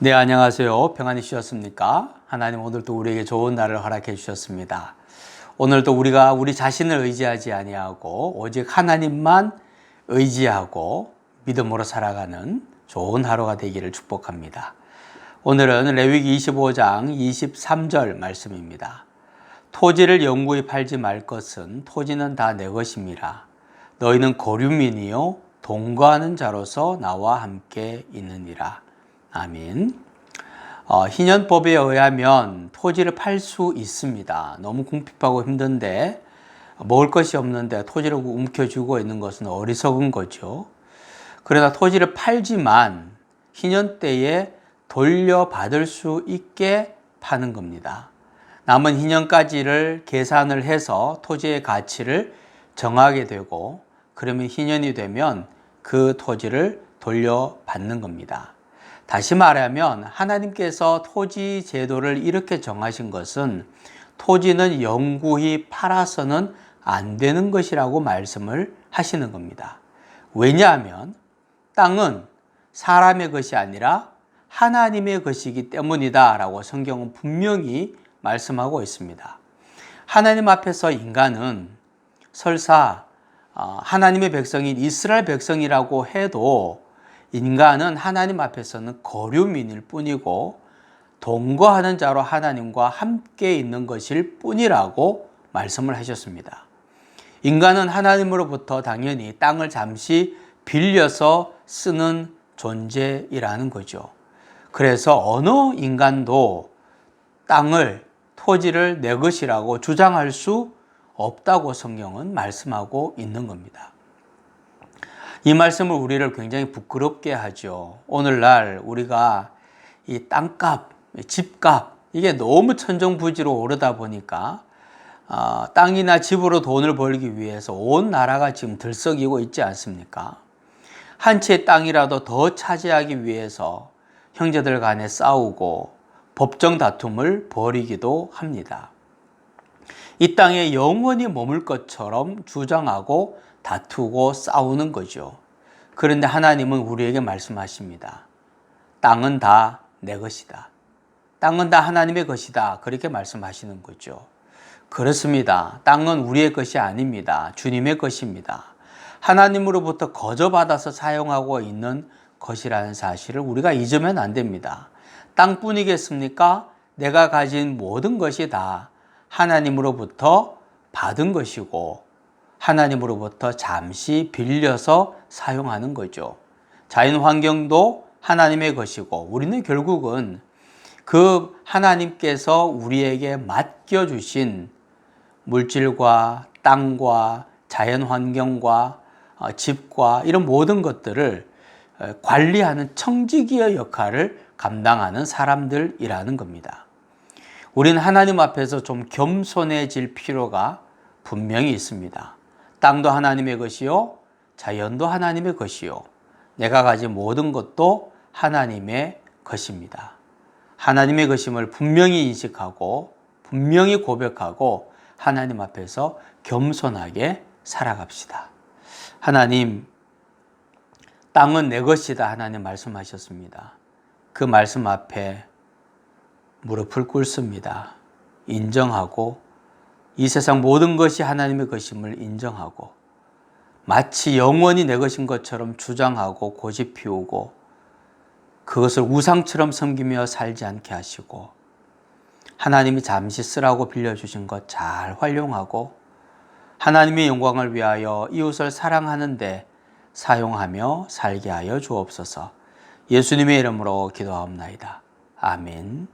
네, 안녕하세요. 평안히 쉬셨습니까? 하나님 오늘도 우리에게 좋은 날을 허락해 주셨습니다. 오늘도 우리가 우리 자신을 의지하지 아니하고 오직 하나님만 의지하고 믿음으로 살아가는 좋은 하루가 되기를 축복합니다. 오늘은 레위기 25장 23절 말씀입니다. 토지를 영구히 팔지 말 것은 토지는 다 내 것임이라. 너희는 고류민이요 동거하는 자로서 나와 함께 있느니라. 아멘. 희년법에 의하면 토지를 팔 수 있습니다. 너무 궁핍하고 힘든데 먹을 것이 없는데 토지를 움켜쥐고 있는 것은 어리석은 거죠. 그러나 토지를 팔지만 희년 때에 돌려받을 수 있게 파는 겁니다. 남은 희년까지를 계산을 해서 토지의 가치를 정하게 되고 그러면 희년이 되면 그 토지를 돌려받는 겁니다. 다시 말하면 하나님께서 토지 제도를 이렇게 정하신 것은 토지는 영구히 팔아서는 안 되는 것이라고 말씀을 하시는 겁니다. 왜냐하면 땅은 사람의 것이 아니라 하나님의 것이기 때문이다 라고 성경은 분명히 말씀하고 있습니다. 하나님 앞에서 인간은 설사 하나님의 백성인 이스라엘 백성이라고 해도 인간은 하나님 앞에서는 거류민일 뿐이고 동거하는 자로 하나님과 함께 있는 것일 뿐이라고 말씀을 하셨습니다. 인간은 하나님으로부터 당연히 땅을 잠시 빌려서 쓰는 존재이라는 거죠. 그래서 어느 인간도 땅을, 토지를 내 것이라고 주장할 수 없다고 성경은 말씀하고 있는 겁니다. 이 말씀을 우리를 굉장히 부끄럽게 하죠. 오늘날 우리가 이 땅값, 집값 이게 너무 천정부지로 오르다 보니까 땅이나 집으로 돈을 벌기 위해서 온 나라가 지금 들썩이고 있지 않습니까? 한 채 땅이라도 더 차지하기 위해서 형제들 간에 싸우고 법정 다툼을 벌이기도 합니다. 이 땅에 영원히 머물 것처럼 주장하고 다투고 싸우는 거죠. 그런데 하나님은 우리에게 말씀하십니다. 땅은 다 내 것이다. 땅은 다 하나님의 것이다. 그렇게 말씀하시는 거죠. 그렇습니다. 땅은 우리의 것이 아닙니다. 주님의 것입니다. 하나님으로부터 거저받아서 사용하고 있는 것이라는 사실을 우리가 잊으면 안 됩니다. 땅뿐이겠습니까? 내가 가진 모든 것이 다 하나님으로부터 받은 것이고 하나님으로부터 잠시 빌려서 사용하는 거죠. 자연환경도 하나님의 것이고 우리는 결국은 그 하나님께서 우리에게 맡겨주신 물질과 땅과 자연환경과 집과 이런 모든 것들을 관리하는 청지기의 역할을 감당하는 사람들이라는 겁니다. 우리는 하나님 앞에서 좀 겸손해질 필요가 분명히 있습니다. 땅도 하나님의 것이요, 자연도 하나님의 것이요, 내가 가진 모든 것도 하나님의 것입니다. 하나님의 것임을 분명히 인식하고 분명히 고백하고 하나님 앞에서 겸손하게 살아갑시다. 하나님, 땅은 내 것이다 하나님 말씀하셨습니다. 그 말씀 앞에 무릎을 꿇습니다. 인정하고 이 세상 모든 것이 하나님의 것임을 인정하고 마치 영원히 내 것인 것처럼 주장하고 고집 피우고 그것을 우상처럼 섬기며 살지 않게 하시고 하나님이 잠시 쓰라고 빌려주신 것 잘 활용하고 하나님의 영광을 위하여 이웃을 사랑하는 데 사용하며 살게 하여 주옵소서. 예수님의 이름으로 기도하옵나이다. 아멘.